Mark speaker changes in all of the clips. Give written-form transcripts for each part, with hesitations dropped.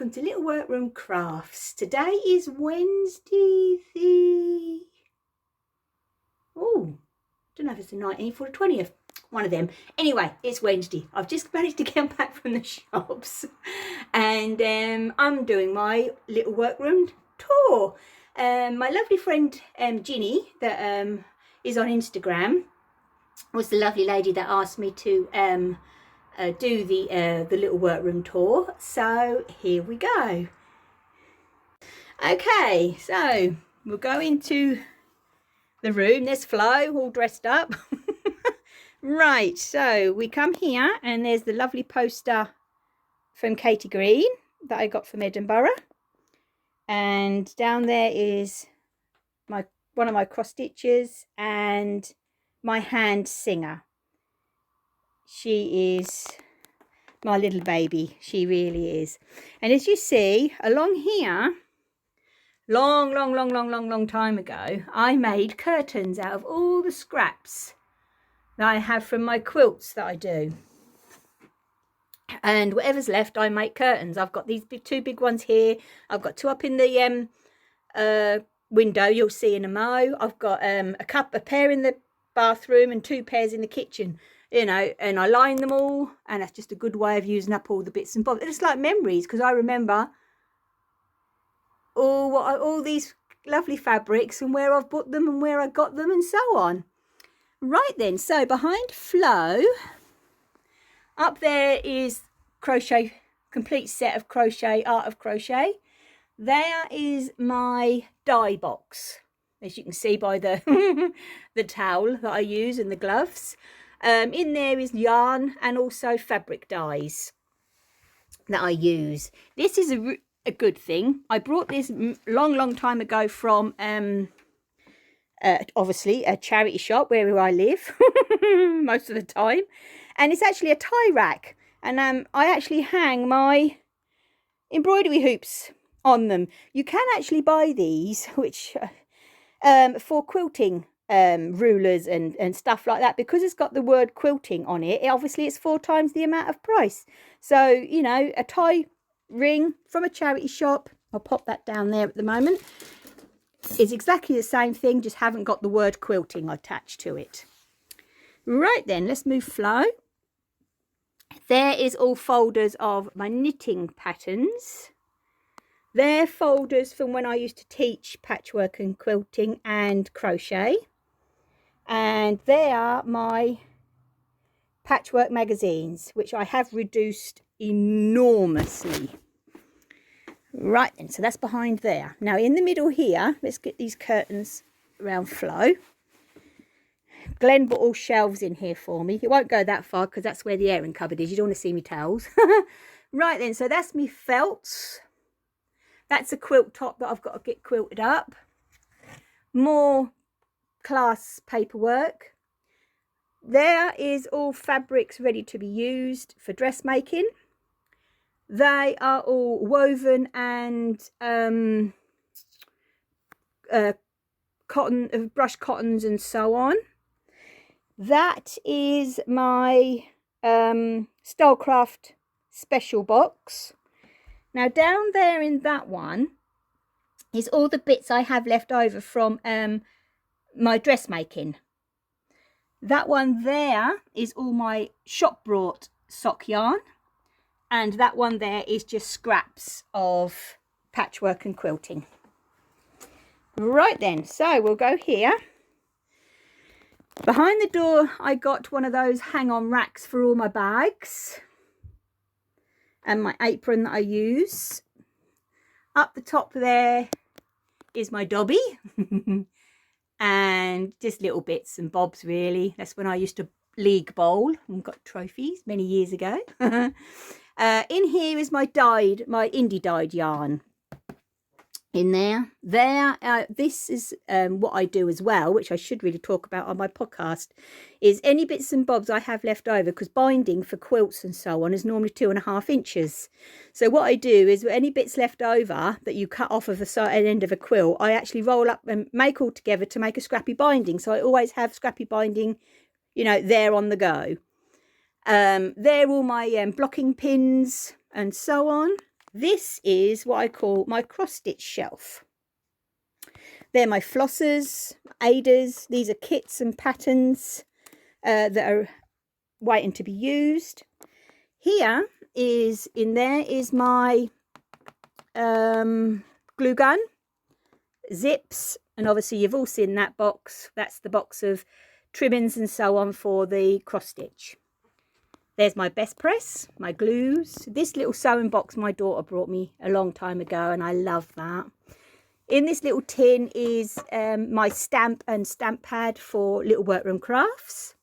Speaker 1: welcome to Little Workroom Crafts. Today is Wednesday the... oh, don't know if it's the 19th or the 20th. One of them. Anyway, it's Wednesday. I've just managed to get back from the shops. And I'm doing my Little Workroom tour. My lovely friend Ginny, that is on Instagram, was the lovely lady that asked me to do the little workroom tour. So here we go. Okay, so we'll go into the room. There's Flo all dressed up. Right, so we come here and there's the lovely poster from Katie Green that I got from Edinburgh, and down there is one of my cross stitches and my hand singer. She is my little baby. She really is. And as you see along here, long time ago, I made curtains out of all the scraps that I have from my quilts that I do. And whatever's left, I make curtains. I've got these two big ones here. I've got two up in the window, you'll see in a mo. I've got a pair in the bathroom and two pairs in the kitchen. You know, and I line them all, and that's just a good way of using up all the bits and bobs. It's like memories, because I remember all these lovely fabrics and where I've bought them and where I got them and so on. Right then, so behind Flo, up there is crochet, complete set of crochet, art of crochet. There is my dye box, as you can see by the the towel that I use and the gloves. In there is yarn and also fabric dyes that I use. This is a good thing. I brought this long time ago from obviously a charity shop where I live most of the time, and it's actually a tie rack, and I actually hang my embroidery hoops on them. You can actually buy these, which for quilting rulers and stuff like that, because it's got the word quilting on it. Obviously it's 4 times the amount of price. So, you know, a tie ring from a charity shop, I'll pop that down there at the moment, is exactly the same thing, just haven't got the word quilting attached to it. Right then, let's move Flo. There is all folders of my knitting patterns. They're folders from when I used to teach patchwork and quilting and crochet. And they are my patchwork magazines, which I have reduced enormously. Right then, so that's behind there. Now in the middle here, let's get these curtains around Flo. Glenn bought all shelves in here for me. It won't go that far because that's where the airing cupboard is. You don't want to see me towels. Right then, so that's me felts. That's a quilt top that I've got to get quilted up. More class paperwork. There is all fabrics ready to be used for dressmaking. They are all woven and cotton, brush cottons and so on. That is my Stylecraft special box. Now down there in that one is all the bits I have left over from my dressmaking. That one there is all my shop brought sock yarn, and that one there is just scraps of patchwork and quilting. Right then, so we'll go here. Behind the door I got one of those hang-on racks for all my bags and my apron that I use. Up the top there is my dobby. And just little bits and bobs really. That's when I used to league bowl and got trophies many years ago. In here is my indie dyed yarn. In there, this is what I do as well, which I should really talk about on my podcast, is any bits and bobs I have left over, because binding for quilts and so on is normally 2.5 inches. So what I do is any bits left over that you cut off of the side end of a quilt, I actually roll up and make all together to make a scrappy binding. So I always have scrappy binding, you know, there on the go. They're all my blocking pins and so on. This is what I call my cross-stitch shelf. They're my flossers, aiders. These are kits and patterns that are waiting to be used. Here is, in there is my glue gun, zips, and obviously you've all seen that box. That's the box of trimmings and so on for the cross stitch. There's my best press, my glues. This little sewing box my daughter brought me a long time ago, and I love that. In this little tin is my stamp and stamp pad for little workroom crafts.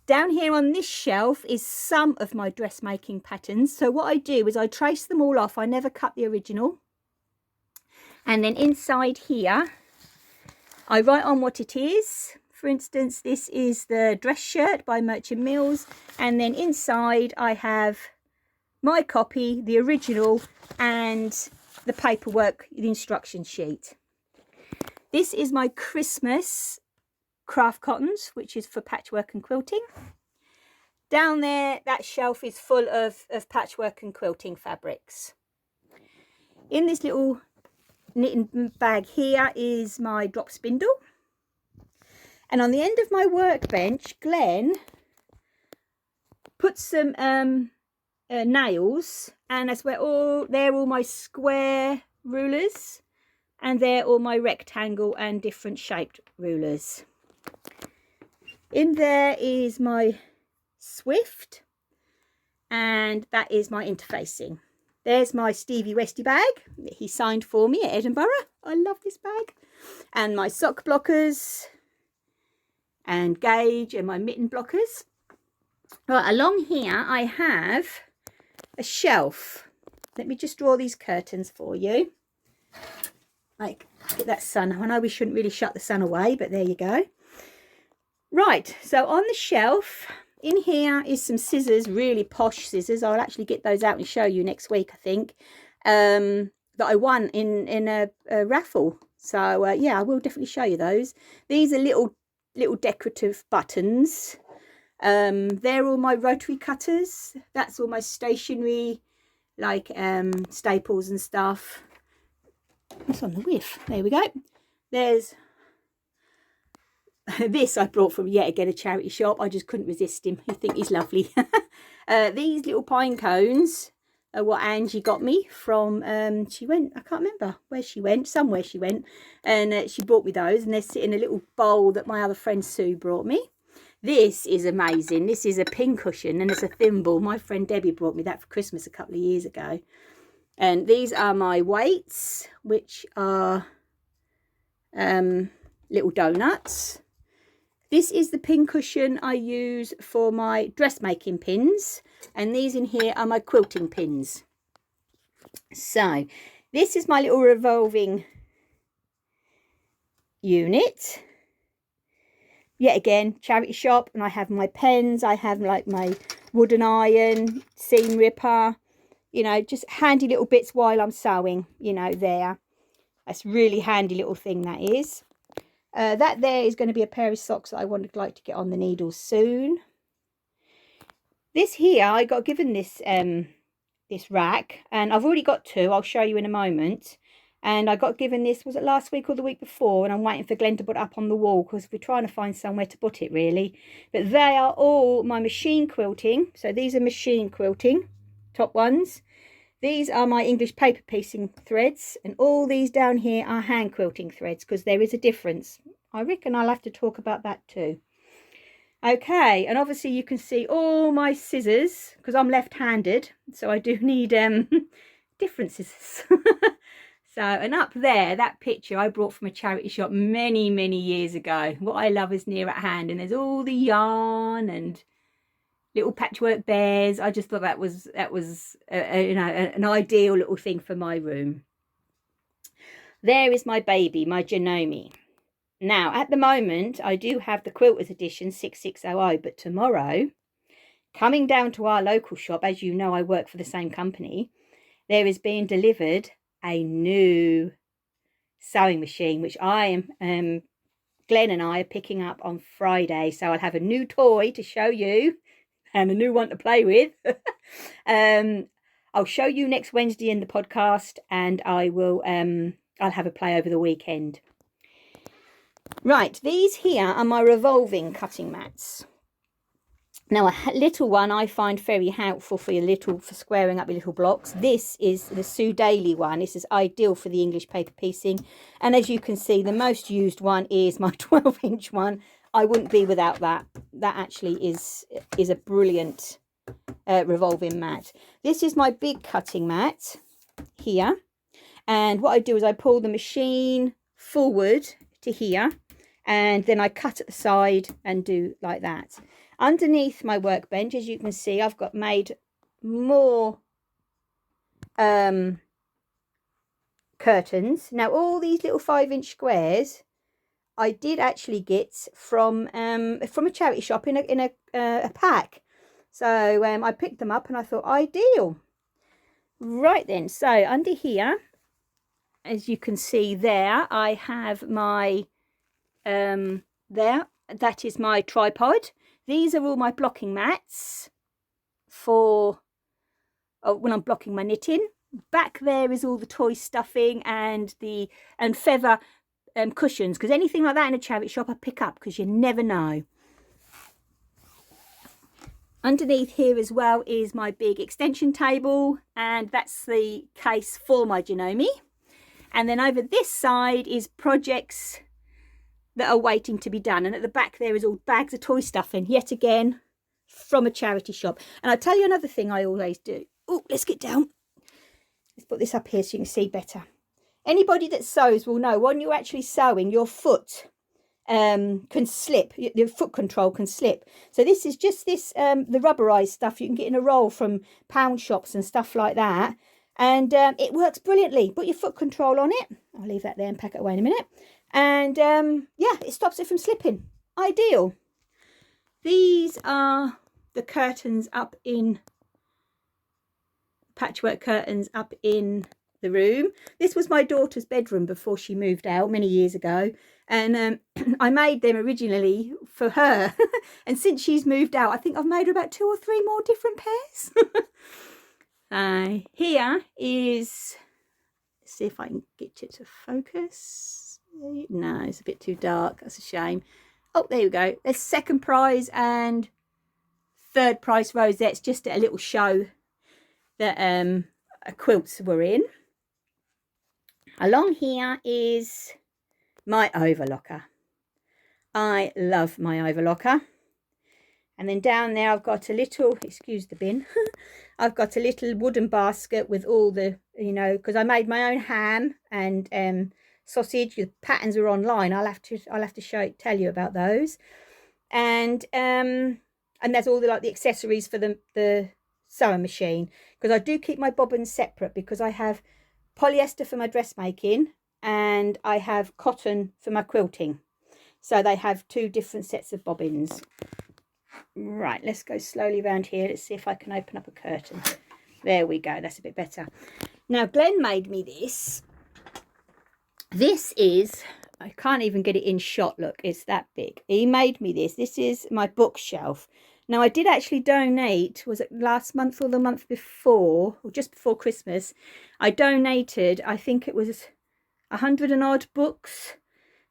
Speaker 1: Down here on this shelf is some of my dressmaking patterns. So what I do is I trace them all off. I never cut the original. And then inside here, I write on what it is. For instance, this is the dress shirt by Merchant Mills. And then inside I have my copy, the original, and the paperwork, the instruction sheet. This is my Christmas craft cottons, which is for patchwork and quilting. Down there, that shelf is full of patchwork and quilting fabrics. In this little knitting bag here is my drop spindle. And on the end of my workbench, Glenn put some nails, and that's where they're all my square rulers, and they're all my rectangle and different shaped rulers. In there is my Swift, and that is my interfacing. There's my Stevie Westy bag that he signed for me at Edinburgh. I love this bag. And my sock blockers and gauge and my mitten blockers. Right, along here I have a shelf. Let me just draw these curtains for you. Like, get that sun. I know we shouldn't really shut the sun away, but there you go. Right, so on the shelf, in here is some scissors, really posh scissors. I'll actually get those out and show you next week, I think, that I won in a raffle. So, yeah, I will definitely show you those. These are little decorative buttons. They're all my rotary cutters. That's all my stationery, like staples and stuff. What's on the whiff? There we go. There's this I brought from yet again a charity shop. I just couldn't resist him. I think he's lovely. These little pine cones are what Angie got me from, she went, I can't remember where she went, somewhere she went, and she brought me those, and they sit in a little bowl that my other friend Sue brought me. This is amazing. This is a pin cushion, and it's a thimble. My friend Debbie brought me that for Christmas a couple of years ago. And these are my weights, which are little donuts. This is the pin cushion I use for my dressmaking pins, and these in here are my quilting pins. So this is my little revolving unit. Yet again, charity shop, and I have my pens, I have like my wooden iron, seam ripper, you know, just handy little bits while I'm sewing, you know, there. That's really handy little thing, that is. That there is going to be a pair of socks that I would like to get on the needles soon. This here, I got given this this rack, and I've already got two. I'll show you in a moment. And I got given this, was it last week or the week before? And I'm waiting for Glenn to put it up on the wall because we're trying to find somewhere to put it, really. But they are all my machine quilting. So these are machine quilting, top ones. These are my English paper piecing threads, and all these down here are hand quilting threads, because there is a difference. I reckon I'll have to talk about that too. Okay, and obviously you can see all my scissors, because I'm left-handed, so I do need different scissors. So, and up there, that picture I brought from a charity shop many, many years ago. What I love is near at hand, and there's all the yarn and little patchwork bears. I just thought that was you know, an ideal little thing for my room. There is my baby, my Janome. Now, at the moment, I do have the Quilters edition 6600, but tomorrow, coming down to our local shop, as you know, I work for the same company, there is being delivered a new sewing machine, which I am, Glenn and I are picking up on Friday. So I'll have a new toy to show you and a new one to play with. I'll show you next Wednesday in the podcast, and I will I'll have a play over the weekend. Right, these here are my revolving cutting mats. Now, a little one I find very helpful for for squaring up your little blocks. This is the Sue Daly one. This is ideal for the English paper piecing. And as you can see, the most used one is my 12-inch one. I wouldn't be without that. That actually is a brilliant revolving mat. This is my big cutting mat here. And what I do is I pull the machine forward to here. And then I cut at the side and do like that. Underneath my workbench, as you can see, I've got made more curtains. Now, all these little 5-inch squares, I did actually get from a charity shop in a pack. So I picked them up and I thought, ideal. Right then, so under here, as you can see there, I have my that is my tripod. These are all my blocking mats for when I'm blocking my knitting. Back there is all the toy stuffing and feather cushions, because anything like that in a charity shop I pick up, because you never know. Underneath here as well is my big extension table, and that's the case for my Janome. And then over this side is projects that are waiting to be done, and at the back there is all bags of toy stuffing, yet again from a charity shop. And I'll tell you another thing I always do. Oh, let's get down. Let's put this up here so you can see better. Anybody that sews will know when you're actually sewing, your foot can slip. Your foot control can slip. So this is just the rubberized stuff you can get in a roll from pound shops and stuff like that. And it works brilliantly. Put your foot control on it. I'll leave that there and pack it away in a minute. And yeah, it stops it from slipping. Ideal. These are the curtains up in, patchwork curtains up in the room. This was my daughter's bedroom before she moved out many years ago. And I made them originally for her. And since she's moved out, I think I've made her about 2 or 3 more different pairs. Here is, let's see if I can get it to focus. No, it's a bit too dark. That's a shame. Oh, there you go. There's second prize and third prize rosettes, just a little show that quilts were in. Along here is my overlocker. I love my overlocker. And then down there I've got a little, excuse the bin, I've got a little wooden basket with all the, you know, because I made my own ham and sausage. The patterns are online. I'll have to tell you about those. And there's all the accessories for the sewing machine, because I do keep my bobbins separate, because I have polyester for my dressmaking and I have cotton for my quilting. So they have 2 different sets of bobbins. Right, let's go slowly around here. Let's see if I can open up a curtain. There we go. That's a bit better. Now, Glenn made me this. This is, I can't even get it in shot. Look, it's that big. He made me this. This is my bookshelf. Now, I did actually donate, was it last month or the month before, or just before Christmas? I donated, I think it was 100 and odd books,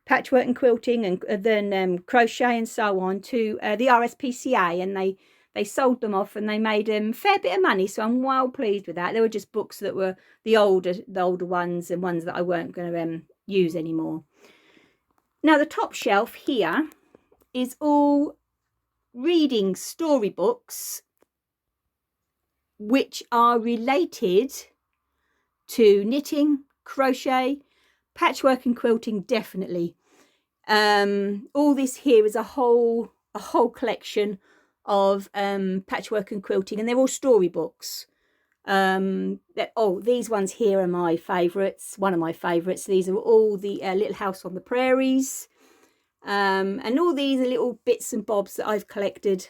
Speaker 1: patchwork and quilting, and then crochet and so on, to the RSPCA, and they sold them off and they made a fair bit of money. So I'm well pleased with that. They were just books that were the older ones, and ones that I weren't going to use anymore. Now, the top shelf here is all reading storybooks which are related to knitting, crochet, patchwork and quilting, definitely. All this here is a whole collection of patchwork and quilting, and they're all storybooks. These ones here are my favourites, one of my favourites. These are all the Little House on the Prairies, and all these are little bits and bobs that I've collected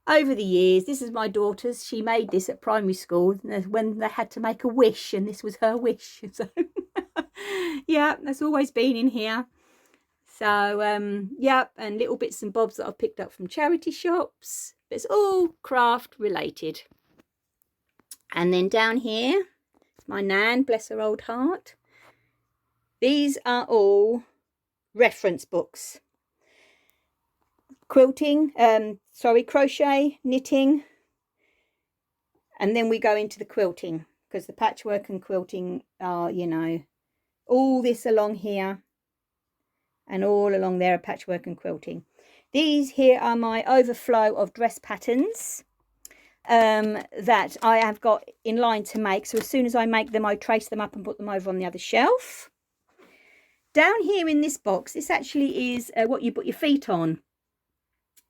Speaker 1: over the years. This is my daughter's. She made this at primary school when they had to make a wish, and this was her wish. So yeah, that's always been in here. So yeah, and little bits and bobs that I've picked up from charity shops. It's all craft related. And then down here, my Nan, bless her old heart. These are all reference books. Quilting, crochet, knitting. And then we go into the quilting, because the patchwork and quilting are, you know, all this along here and all along there are patchwork and quilting. These here are my overflow of dress patterns that I have got in line to make. So as soon as I make them, I trace them up and put them over on the other shelf. Down here in this box, this actually is what you put your feet on.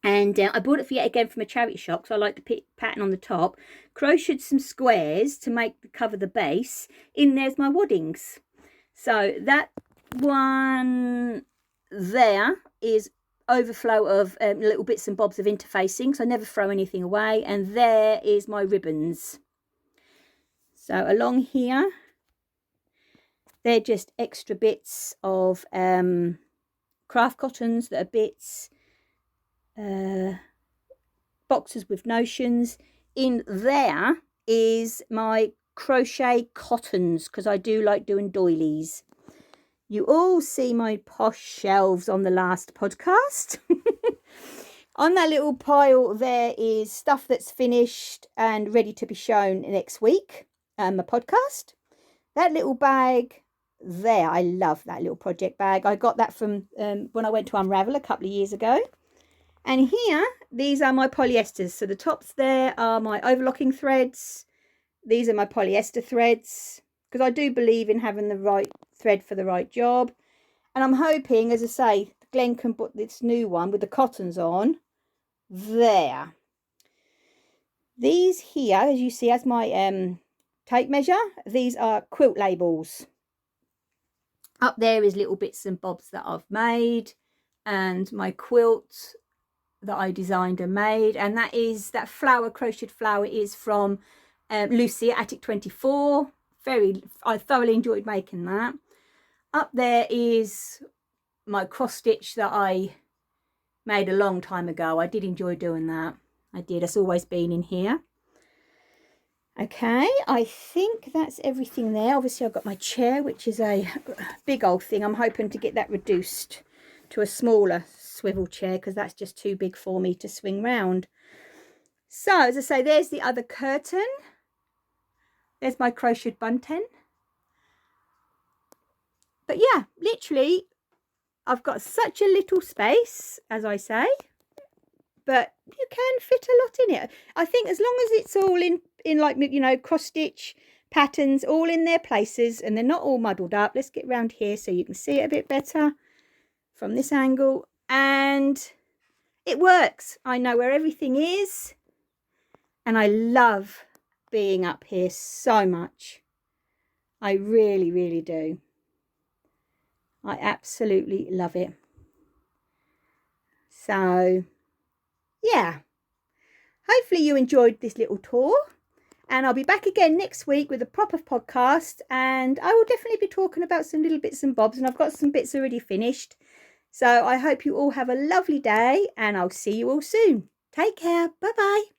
Speaker 1: And I bought it for yet again from a charity shop, because I like the pattern on the top. Crocheted some squares to cover the base. In there's my waddings. So that one there is overflow of little bits and bobs of interfacing, so I never throw anything away. And there is my ribbons. So along here, they're just extra bits of craft cottons that are bits. Boxes with notions. In there is my crochet cottons, because I do like doing doilies. You all see my posh shelves on the last podcast. On that little pile there is stuff that's finished and ready to be shown next week, my podcast. That little bag there, I love that little project bag. I got that from when I went to Unravel a couple of years ago. And here, these are my polyesters. So the tops there are my overlocking threads. These are my polyester threads, because I do believe in having the right thread for the right job. And I'm hoping, as I say, Glenn can put this new one with the cottons on there. These here, as you see, as my tape measure, these are quilt labels. Up there is little bits and bobs that I've made, and my quilt that I designed and made. And that is that flower, crocheted flower, is from Lucy at Attic 24. I thoroughly enjoyed making that. Up there is my cross stitch that I made a long time ago. I did enjoy doing that. I did. It's always been in here. Okay, I think that's everything there. Obviously, I've got my chair, which is a big old thing. I'm hoping to get that reduced to a smaller swivel chair, because that's just too big for me to swing round. So, as I say, there's the other curtain. There's my crocheted bunting. But yeah, literally, I've got such a little space, as I say, but you can fit a lot in it. I think as long as it's all in like, you know, cross stitch patterns, all in their places, and they're not all muddled up. Let's get round here so you can see it a bit better from this angle. And it works. I know where everything is. And I love being up here so much. I really, really do. I absolutely love it. So, yeah. Hopefully you enjoyed this little tour. And I'll be back again next week with a proper podcast. And I will definitely be talking about some little bits and bobs. And I've got some bits already finished. So I hope you all have a lovely day. And I'll see you all soon. Take care. Bye-bye.